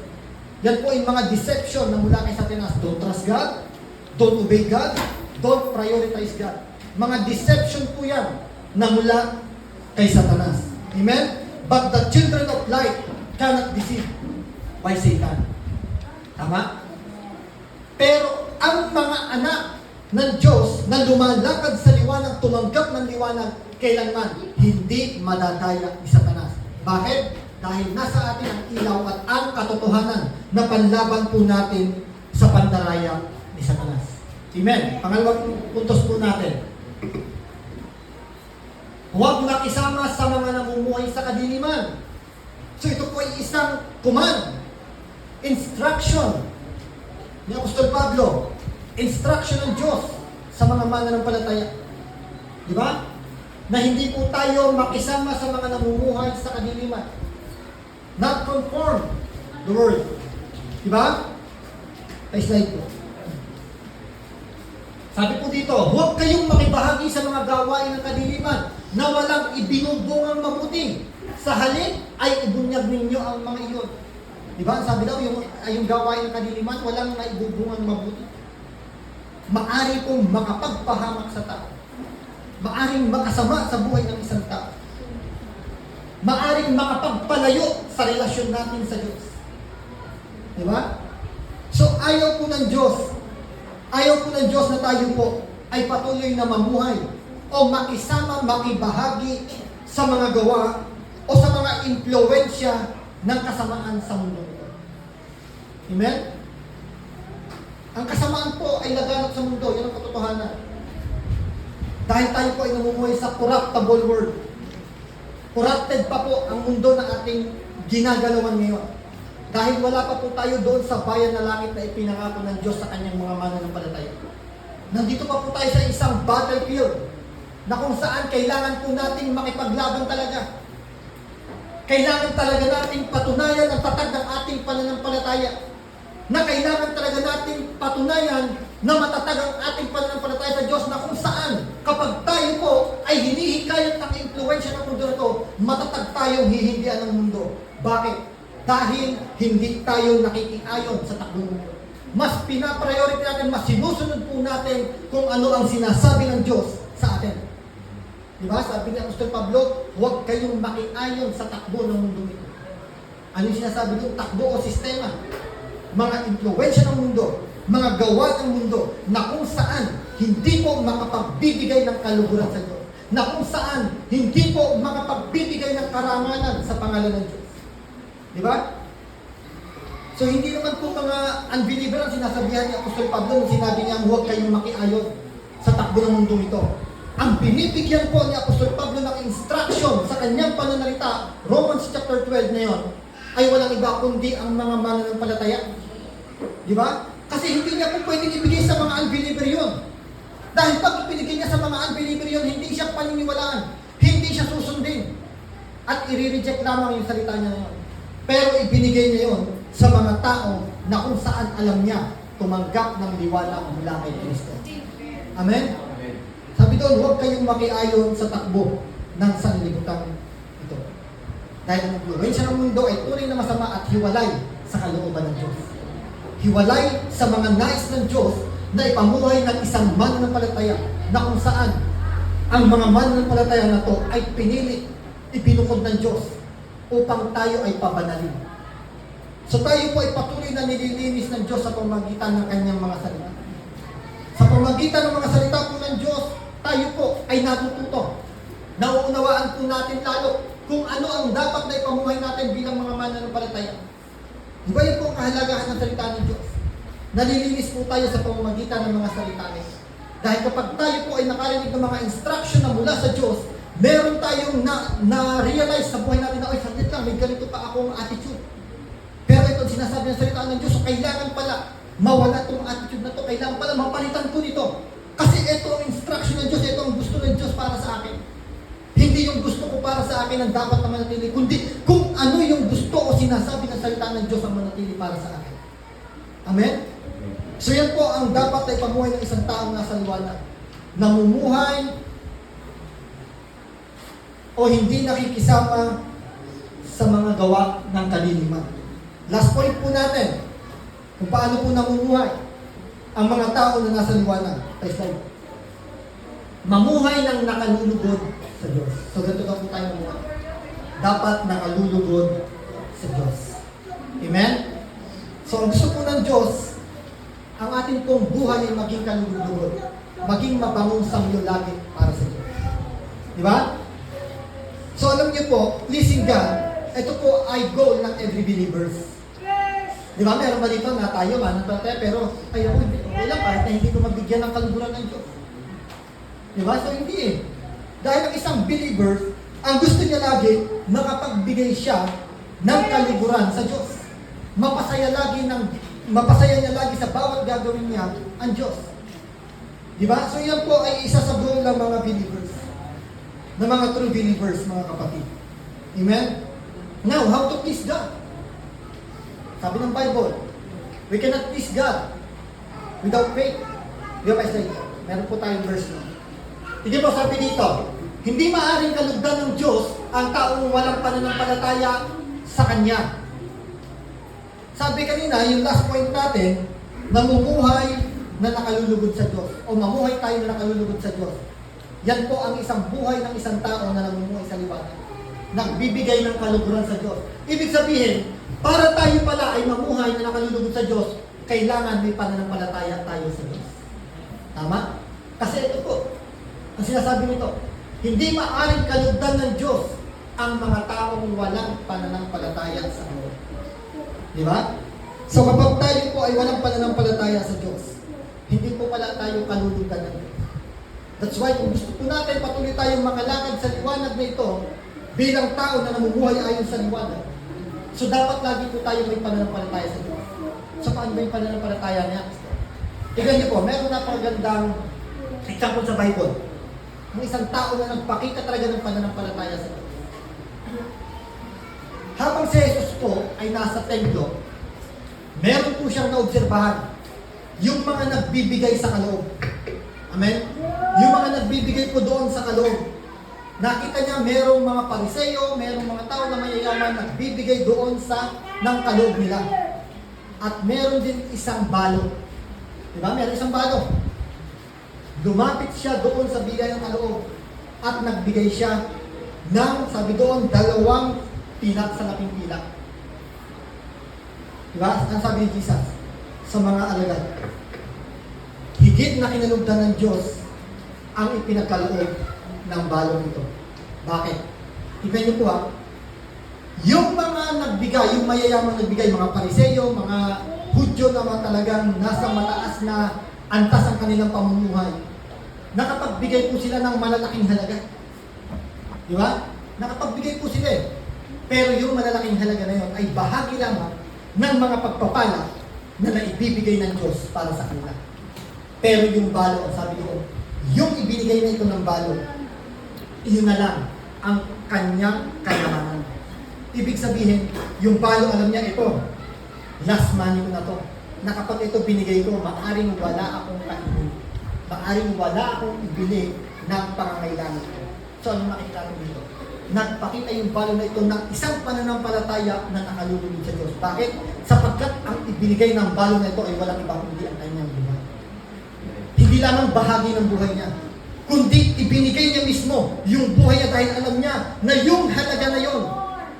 A: Yan po yung mga deception na mula kay Satanas. Don't trust God, don't obey God, don't prioritize God. Mga deception po yan na mula kay Satanas. Amen? But the children of light cannot deceive by Satan. Tama? Pero ang mga anak ng Diyos na lumalakad sa liwanag, tumanggap ng liwanag, kailanman hindi madadaya ni Satanas. Bakit? Dahil nasa atin ang ilaw at ang katotohanan na panlaban po natin sa pandaraya ni Satanas. Amen. Pangalawang puntos po natin. Huwag makisama sa mga namumuhay sa kadiliman. So ito po ay isang command. Instruction ni Apostol Pablo. Instruction ng Diyos sa mga mananampalataya. Di ba? Na hindi po tayo makisama sa mga namumuhay sa kadiliman. Not conform the word. Di ba? Slide po. Sabi po dito, huwag kayong makibahagi sa mga gawain ng kadiliman na walang ibinubungang mabuti. Sa halip ay ibunyag ninyo ang mga iyon. Diba? Sabi daw, yung gawain ng kadiliman, walang naibubungang mabuti. Maari pong makapagpahamak sa tao. Maaring makasama sa buhay ng isang tao. Maaring makapagpalayo sa relasyon natin sa Diyos. Diba? So, ayaw po ng Diyos. Ayaw po ng Diyos na tayo po ay patuloy na mamuhay o makisama, makibahagi sa mga gawa o sa mga impluwensya ng kasamaan sa mundo. Amen? Ang kasamaan po ay laganap sa mundo. Yan ang katotohanan. Dahil tayo po ay namumuhay sa corruptible world. Corrupted pa po ang mundo na ating ginagalawan ngayon. Dahil wala pa po tayo doon sa bayan na langit na ipinangako ng Diyos sa kanyang mga mananampalataya. Nandito pa po tayo sa isang battlefield na kung saan kailangan po nating makipaglaban talaga. Kailangan talaga nating patunayan ang tatag ng ating pananampalataya. na kailangan talaga natin patunayan na matatag ang ating pananampalataya sa Diyos, na kung saan kapag tayo po ay hinihikayat ng impluwensya ng mundo na ito, matatag tayong hihindihan ng mundo. Bakit? Dahil hindi tayo nakikiayon sa takbo ng mundo. Mas pinapriority natin, mas sinusunod po natin kung ano ang sinasabi ng Diyos sa atin. Diba? Sabi ni Apostol Pablo, huwag kayong makiayon sa takbo ng mundo nito. Ano yung sinasabi doon? Takbo o sistema. Mga impluwensya ng mundo, mga gawa ng mundo, na kung saan hindi po makapagbibigay ng kaluguran sa Diyos. Na kung saan hindi po makapagbibigay ng karangalan sa pangalan ng Diyos. Diba? So hindi naman po mga unbeliever ang sinasabihan ni Apostol Pablo nung sinabi niya huwag kayong makiayon sa takbo ng mundo ito. Ang binibigyan po ni Apostol Pablo ng instruction sa kanyang pananalita, Romans chapter 12 na yun, ay walang iba kundi ang mga mananampalataya. Di ba? Kasi hindi niya po pwedeng ibigay sa mga unbeliever yun. Dahil pag ipinigay niya sa mga unbeliever yun, hindi siya paniniwalaan, hindi siya susundin, at i-reject lamang yung salita niya na yun. Pero ibinigay niya yun sa mga tao na kung saan alam niya tumanggap ng liwanag mula kay Kristo. Amen? Sabi doon, huwag kayong makiayon sa takbo ng sanlibutan ito. Dahil ang influensya ng mundo ay tunay na masama at hiwalay sa kalooban ng Diyos. Hiwalay sa mga nais ng Diyos na ipamuhay ng isang mananampalataya na kung saan ang mga mananampalataya na to ay pinili, ipinukod ng Diyos upang tayo ay pabanalin. So tayo po ay patuloy na nililinis ng Diyos sa pamagitan ng kanyang mga salita. Sa pamagitan ng mga salita po ng Diyos, tayo po ay natututo. Nauunawaan po natin lalo kung ano ang dapat na ipamuhay natin bilang mga mananampalataya. Diba yun po ang kahalagahan ng salita ng Diyos? Nalilinis po tayo sa pamamagitan ng mga salita niya. Dahil kapag tayo po ay nakarinig ng mga instruction na mula sa Diyos, meron tayong na-realize sa buhay natin na, oy, saglit lang, may ganito pa akong attitude. Pero ito sinasabi ng salita ng Diyos, so kailangan pala mawala itong attitude na ito, kailangan pala mapalitan ko nito. Kasi ito ang instruction ng Diyos, ito ang gusto ng Diyos para sa akin. Hindi yung gusto ko para sa akin ang dapat na manatili, kundi kung ano yung gusto o sinasabi ng salita ng Diyos ang manatili para sa akin. Amen? So yan po ang dapat na ipamuhay ng isang taong nasa liwanag. Namumuhay o hindi nakikisama sa mga gawa ng kaliliman. Last point po natin, kung paano po namumuhay ang mga tao na nasa liwanag. Next slide. Mamuhay ng nakalulugod sa Diyos. So ganito na po tayo mamuhay. Dapat nakalulugod sa Diyos. Amen? So ang gusto po ng Diyos, ang ating pong buhay ay maging kalulugod. Maging mabangong samyo lagi para sa Diyos. Di ba? So alam niyo po, pleasing God, ito po ay goal ng every believers. Di ba? Meron ba dito na tayo, mananampalataya, pero ay ako, okay lang kahit na hindi ko mabigyan ng kaluguran ng Diyos. Di ba? So hindi eh. Dahil ang isang believer, ang gusto niya lagi, makapagbigay siya ng kaliguran sa Diyos. Mapasaya niya lagi sa bawat gagawin niya ang Diyos. Di ba? So yan po ay isa sa goal ng mga believers. Ng mga true believers, mga kapatid. Amen? Now, how to please God? Sabi ng Bible, we cannot please God without faith. Di ba, Pastor? Meron po tayong verse na. Hindi po sabi dito, hindi maaaring kalugdan ng Diyos ang taong walang pananampalataya sa Kanya. Sabi kanina, yung last point natin, namumuhay na nakalulugod sa Diyos o mamuhay tayo na nakalulugod sa Diyos. Yan po ang isang buhay ng isang tao na namumuhay sa liwanag. Nagbibigay ng kaluguran sa Diyos. Ibig sabihin, para tayo pala ay mamuhay na nakalulugod sa Diyos, kailangan may pananampalataya tayo sa Diyos. Tama? Kasi ito po, ang sinasabi nito, hindi maaaring kalugdan ng Diyos ang mga taong walang pananampalataya sa Diyos. Di ba? So kapag tayo po ay walang pananampalataya sa Diyos, hindi po pala tayo kalulugdan ng Diyos. That's why kung gusto po natin patuloy tayong makalakad sa liwanag na ito bilang tao na namumuhay ayon sa liwanag. So dapat lagi po tayo may pananampalataya sa Diyos. So paano ba yung pananampalataya niya? Tignan niyo po, meron napakagandang example sa Bible. Ang isang tao na nagpakita talaga ng pananampalataya sa Diyos. Habang si Jesus po ay nasa templo, meron po siyang naobserbahan. Yung mga nagbibigay sa kaloob. Amen? Yung mga nagbibigay po doon sa kaloob. Nakita niya merong mga Pariseo, merong mga tao na mayayaman nagbibigay doon ng kaloob nila. At meron din isang balot. Diba? Meron isang balot. Lumapit siya doon sa bigay ng kaloob at nagbigay siya ng, sabi doon, 2 pilak sa laping pilak. Diba? Ang sabi ni Jesus sa mga alagad, higit na kinalugdan ng Diyos ang ipinagkaloob ng balong ito. Bakit? Tignan niyo po ha, yung mga nagbigay, yung mayayamang nagbigay, mga Pariseo, mga Hudyo na mga talagang nasa mataas na antas ang kanilang pamumuhay, nakapagbigay po sila ng malalaking halaga. Di ba? Nakapagbigay po sila eh. Pero yung malalaking halaga na yun ay bahagi lamang ng mga pagpapala na naibibigay ng Diyos para sa kanila. Pero yung balo, sabi ko, yung ibinigay na ito ng balo, iyon na lang ang kanyang kayamanan. Ibig sabihin, yung balo, alam niya ito, last money ko na to. Na kapag ito binigay ko, maaring wala akong kainin. Maaring wala akong ibili ng pangangailangan ko. So, ano makikita ko dito? Nagpakita yung balo na ito ng isang pananampalataya na nakalulugod sa Diyos. Bakit? Sapagkat ang ibinigay ng balo na ito ay walang iba kundi ang kanyang buhay. Hindi lamang bahagi ng buhay niya, kundi ibinigay niya mismo yung buhay niya dahil alam niya na yung halaga na yon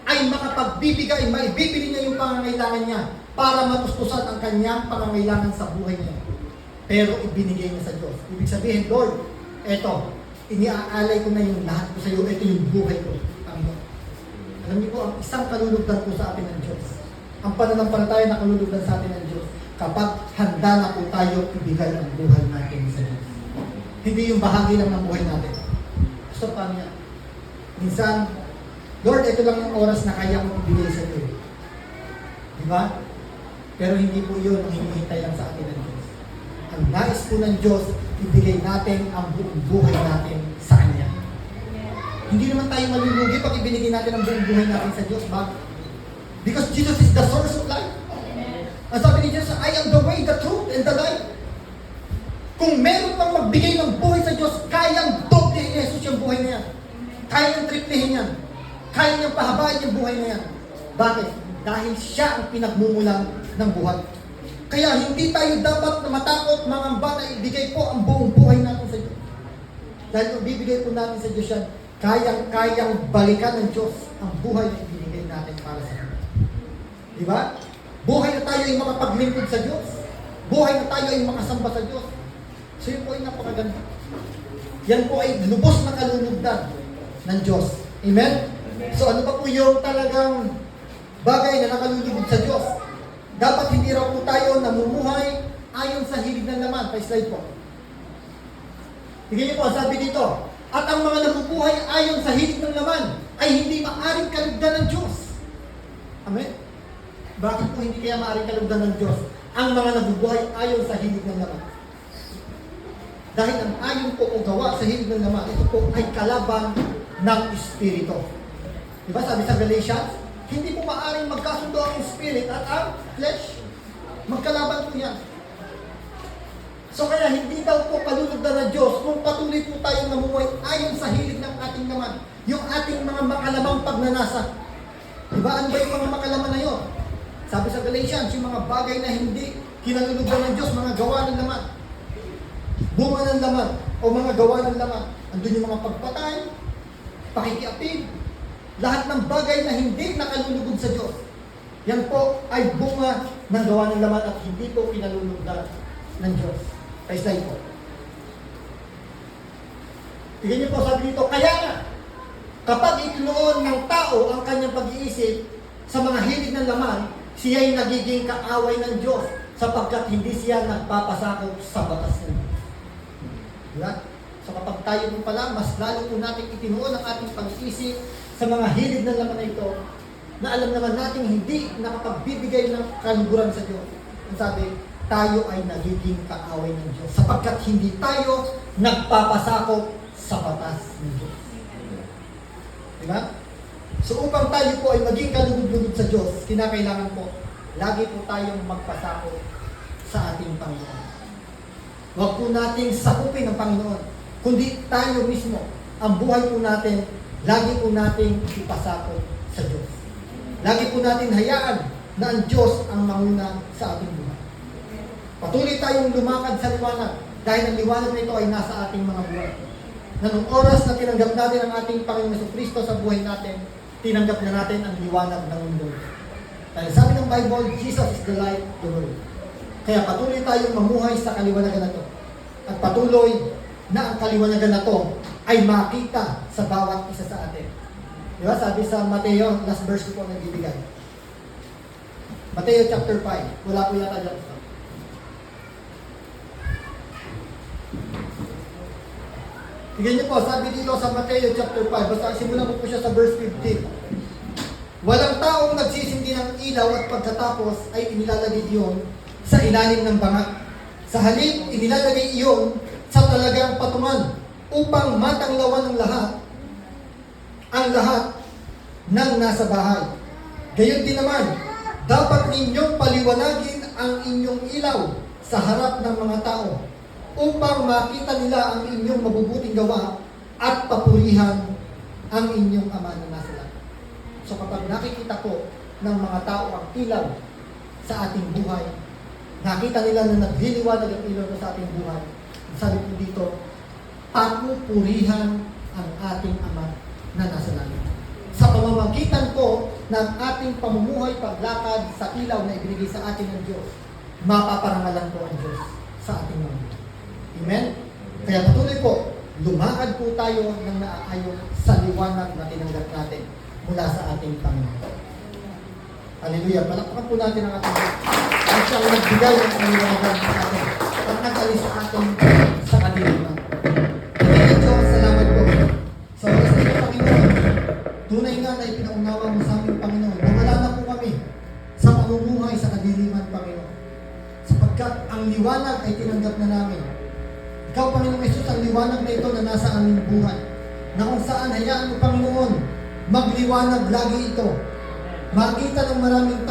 A: ay makapagbibigay, maibibili niya yung pangangailangan niya para matustusan ang kanyang pangangailangan sa buhay niya. Pero ibinigay niya sa Diyos. Ibig sabihin, Lord, eto, iniaalay ko na yung lahat ko sa iyo, ito yung buhay ko, Panginoon. Alam niyo po, ang isang kalulugdan po sa atin ng Diyos, ang pananampalataya na kalulugdan sa atin ng Diyos, kapag handa na po tayo ibigay ang buhay natin sa Diyos. Hindi yung bahagi lang ng buhay natin. So, paano yan? Minsan, Lord, ito lang yung oras na kaya kong ibigay sa iyo. Di ba? Pero hindi po yun ang hinihintay lang sa atin ng Diyos. Ang nais po ng Diyos, ibigay natin ang buong buhay natin sa Kanya. Hindi naman tayo malulugi pag ibinigay natin ang buong buhay natin sa Diyos. Bakit? Because Jesus is the source of life. Ang sabi ni Jesus, I am the way, the truth, and the life. Kung meron pang magbigay ng buhay sa Diyos, kayang doblehin ni Jesus yung buhay na yan. Kayang triplehin yan. Kaya niyang pahabain yung buhay na yan. Bakit? Dahil siya ang pinagmumulan ng buhay. Kaya hindi tayo dapat na matakot, mangamba na ibigay po ang buong buhay natin sa Diyos. Dahil kung bibigay po natin sa Diyos yan, kayang balikan ng Diyos ang buhay na ibinigay natin para sa Diyos. Di ba? Buhay na tayo ay makapaglingkod sa Diyos. Buhay na tayo ay makasamba sa Diyos. So yun po ay napakaganda. Yan po ay lubos na kalulugdan ng Diyos. Amen? So ano pa po yung talagang bagay na nakalulugod sa Diyos? Dapat hindi raw po tayo namumuhay ayon sa hilig ng laman. Pa-slide po. Tingnan niyo po, sabi dito, at ang mga nabubuhay ayon sa hilig ng laman ay hindi maaring kalugdan ng Diyos. Amen? Bakit po hindi kaya maaring kalugdan ng Diyos ang mga nabubuhay ayon sa hilig ng laman? Dahil ang ayon po o gawa sa hilig ng laman, ito po ay kalaban ng Espiritu. Diba sabi sa Galatians, hindi po maaaring magkasundo ang spirit at ang flesh. Magkalaban po yan. So kaya hindi daw po kalulugdan ng Diyos kung patuloy po tayong namumuhay ayon sa hilig ng ating naman. Yung ating mga makalamang pagnanasa. Diba? Ano ba yung mga makalaman na yun? Sabi sa Galatians, yung mga bagay na hindi kinalulugdan ng Diyos, mga gawa ng laman. Bunga ng laman o mga gawa ng laman. Andun yung mga pagpatay, pakikiapid, lahat ng bagay na hindi nakalulugod sa Diyos. Yan po ay bunga ng gawa ng laman at hindi po kinalulugdan ng Diyos. Pa-slide po. Tingnan niyo po, sabi dito, kaya nga, kapag itinuon ng tao ang kanyang pag-iisip sa mga hilig ng laman, siya'y nagiging kaaway ng Diyos sapagkat hindi siya nagpapasakop sa batas ng Diyos. Diba? So kapag tayo po pala, mas lalo po natin itinuon ang ating pag-iisip sa mga hilig ng laman na ito, na alam naman natin hindi nakapagbibigay ng kaluguran sa Diyos. Ang sabi, tayo ay nagiging kaaway ng Diyos sapagkat hindi tayo nagpapasakop sa batas ng Diyos. Diba? So upang tayo po ay maging kalugod-lugod sa Diyos, kinakailangan po lagi po tayong magpasako sa ating Panginoon. Huwag po nating sakupin ang Panginoon, kundi tayo mismo, ang buhay po natin, lagi po nating ipasako sa Diyos. Lagi po natin hayaan na ang Diyos ang manguna sa ating buhay. Patuloy tayong lumakad sa liwanag dahil ang liwanag na ito ay nasa ating mga buhay. Na nung oras na tinanggap natin ang ating Panginoon Jesucristo sa buhay natin, tinanggap na natin ang liwanag ng mundo. Dahil sabi ng Bible, Jesus is the light of the world. Kaya patuloy tayong mamuhay sa kaliwanagan na ito. At patuloy na ang kaliwanagan na ito ay makita sa bawat isa sa atin. Di ba? Sabi sa Mateo, last verse ko po nagbibigay. Mateo chapter 5. Wala po yata dyan. Tignan niyo po, sabi dito sa Mateo chapter 5, basta simulan ko po siya sa verse 15. Walang taong nagsisindi ng ilaw at pagkatapos ay inilalagay iyon sa ilalim ng banga. Sa halip, inilalagay iyon sa talagang patungan upang matanglawan ng lahat ang lahat ng nasa bahay. Gayon din naman, dapat ninyong paliwanagin ang inyong ilaw sa harap ng mga tao upang makita nila ang inyong mabubuting gawa at papurihan ang inyong Ama na nasa langit. So kapag nakikita ko ng mga tao ang ilaw sa ating buhay, nakita nila na nagliliwanag ang ilaw sa ating buhay, sabi ko dito, papupurihan ang ating Ama na nasa langit. Sa pamamagitan ko ng ating pamumuhay paglakad sa ilaw na ibinigay sa atin ng Diyos, mapaparangalan ko ang Diyos sa ating mga buhay. Amen? Kaya patuloy po, lumakad po tayo ng naaayon sa liwanag na tinanggap natin mula sa ating Panginoon. Hallelujah. Palakpakan po natin ang ating Diyos. At siyang nagbigay ng liwanag sa atin at nag-alis sa atin sa kadiliman. Kaya Diyos, salamat po. Sa oras na ito, Panginoon, tunay nga na ipinaunawa mo sa aming Panginoon na wala na po kami sa pamumuhay sa kadiliman, Panginoon. Sapagkat ang liwanag ay tinanggap na namin. Ikaw, Panginoong Yesus, ang liwanag na ito na nasa aming buhay. Na kung saan hayaan mo, Panginoon, magliwanag lagi ito. Makita ng maraming